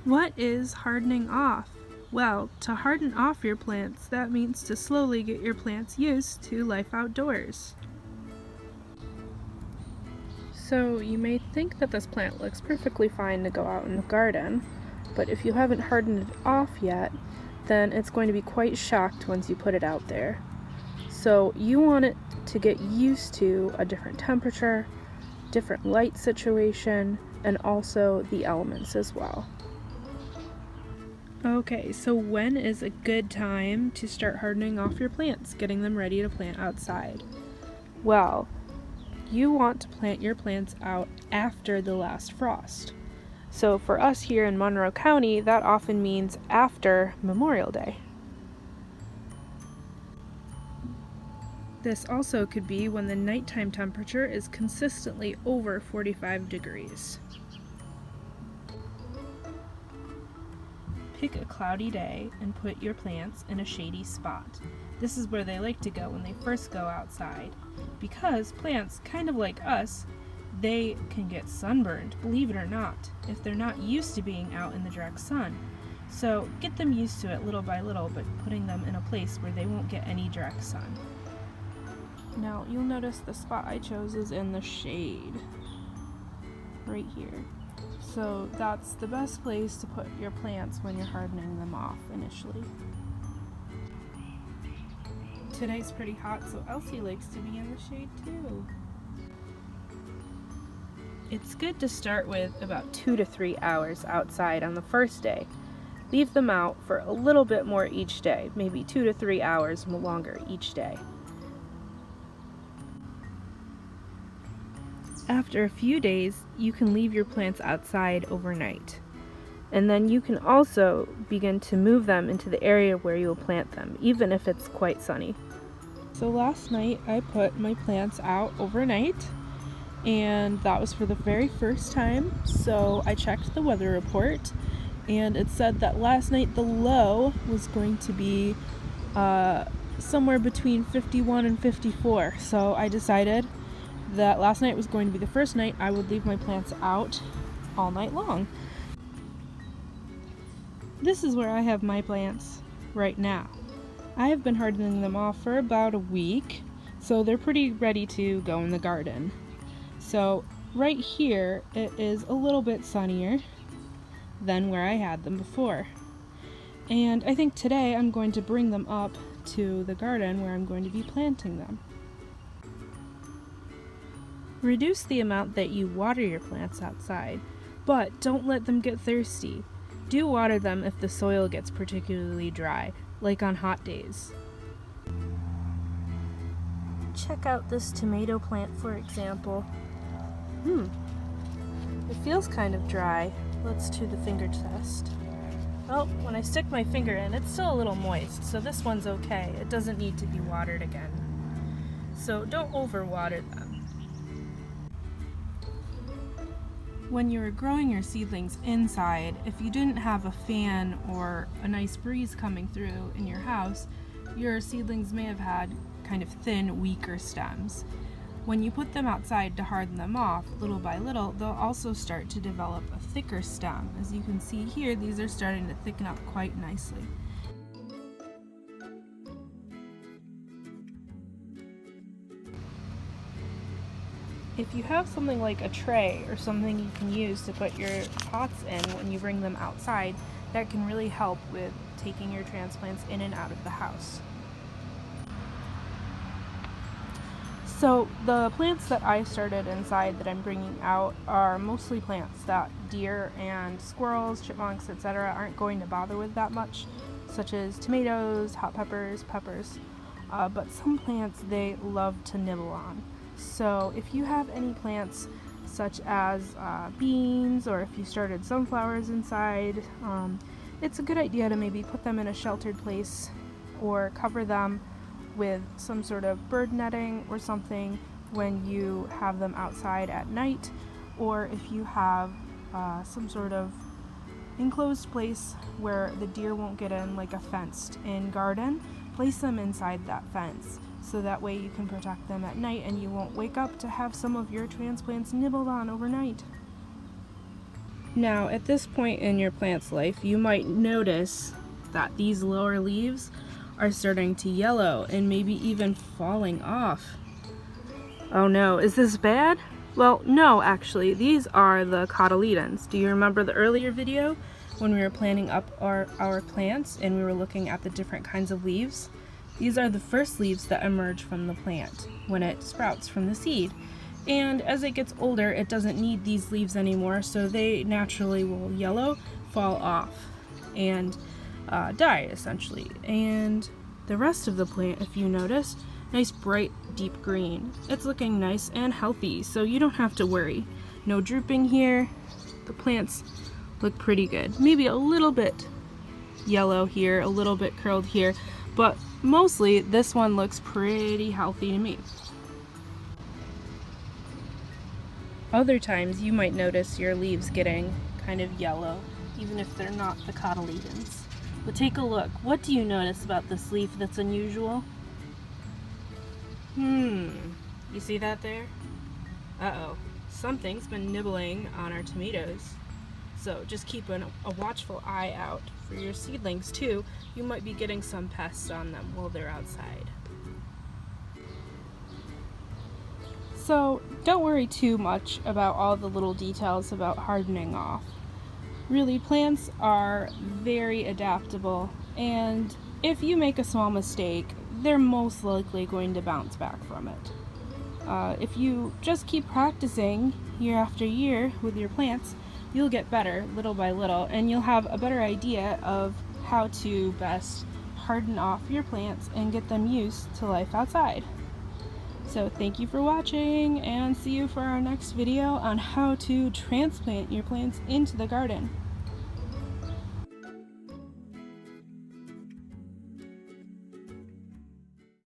What is hardening off? Well, to harden off your plants, that means to slowly get your plants used to life outdoors. So you may think that this plant looks perfectly fine to go out in the garden, but if you haven't hardened it off yet, then it's going to be quite shocked once you put it out there. So you want it to get used to a different temperature, different light situation, and also the elements as well. Okay, so when is a good time to start hardening off your plants, getting them ready to plant outside? Well, you want to plant your plants out after the last frost. So for us here in Monroe County, that often means after Memorial Day. This also could be when the nighttime temperature is consistently over 45 degrees. Pick a cloudy day and put your plants in a shady spot. This is where they like to go when they first go outside, because plants, kind of like us, they can get sunburned, believe it or not, if they're not used to being out in the direct sun. So get them used to it little by little, but putting them in a place where they won't get any direct sun. Now you'll notice the spot I chose is in the shade, right here. So that's the best place to put your plants when you're hardening them off initially. Today's pretty hot, so Elsie likes to be in the shade too. It's good to start with about 2 to 3 hours outside on the first day. Leave them out for a little bit more each day, maybe 2 to 3 hours longer each day. After a few days, you can leave your plants outside overnight. And then you can also begin to move them into the area where you will plant them, even if it's quite sunny. So last night I put my plants out overnight, and that was for the very first time. So I checked the weather report, and it said that last night the low was going to be somewhere between 51 and 54. So I decided that last night was going to be the first night I would leave my plants out all night long. This is where I have my plants right now. I have been hardening them off for about a week, so they're pretty ready to go in the garden. So right here it is a little bit sunnier than where I had them before. And I think today I'm going to bring them up to the garden where I'm going to be planting them. Reduce the amount that you water your plants outside, but don't let them get thirsty. Do water them if the soil gets particularly dry, like on hot days. Check out this tomato plant, for example. It feels kind of dry. Let's do the finger test. Well, when I stick my finger in, it's still a little moist, so this one's okay. It doesn't need to be watered again. So don't overwater them. When you were growing your seedlings inside, if you didn't have a fan or a nice breeze coming through in your house, your seedlings may have had kind of thin, weaker stems. When you put them outside to harden them off, little by little, they'll also start to develop a thicker stem. As you can see here, these are starting to thicken up quite nicely. If you have something like a tray or something you can use to put your pots in when you bring them outside, that can really help with taking your transplants in and out of the house. So the plants that I started inside that I'm bringing out are mostly plants that deer and squirrels, chipmunks, etc. aren't going to bother with that much, such as tomatoes, hot peppers, but some plants they love to nibble on. So if you have any plants such as beans, or if you started sunflowers inside, it's a good idea to maybe put them in a sheltered place or cover them with some sort of bird netting or something when you have them outside at night, or if you have some sort of enclosed place where the deer won't get in, like a fenced-in garden, place them inside that fence. So that way you can protect them at night and you won't wake up to have some of your transplants nibbled on overnight. Now, at this point in your plant's life, you might notice that these lower leaves are starting to yellow and maybe even falling off. Oh no, is this bad? Well, no, actually, these are the cotyledons. Do you remember the earlier video when we were planting up our plants and we were looking at the different kinds of leaves? These are the first leaves that emerge from the plant when it sprouts from the seed. And as it gets older, it doesn't need these leaves anymore, so they naturally will yellow, fall off, and die, essentially. And the rest of the plant, if you notice, nice bright deep green. It's looking nice and healthy, so you don't have to worry. No drooping here. The plants look pretty good. Maybe a little bit yellow here, a little bit curled here, but mostly this one looks pretty healthy to me. Other times you might notice your leaves getting kind of yellow, even if they're not the cotyledons. But take a look. What do you notice about this leaf that's unusual? You see that there? Uh-oh. Something's been nibbling on our tomatoes. So just keep a watchful eye out for your seedlings too. You might be getting some pests on them while they're outside. So don't worry too much about all the little details about hardening off. Really, plants are very adaptable, and if you make a small mistake, they're most likely going to bounce back from it. If you just keep practicing year after year with your plants, you'll get better little by little, and you'll have a better idea of how to best harden off your plants and get them used to life outside. So thank you for watching, and see you for our next video on how to transplant your plants into the garden.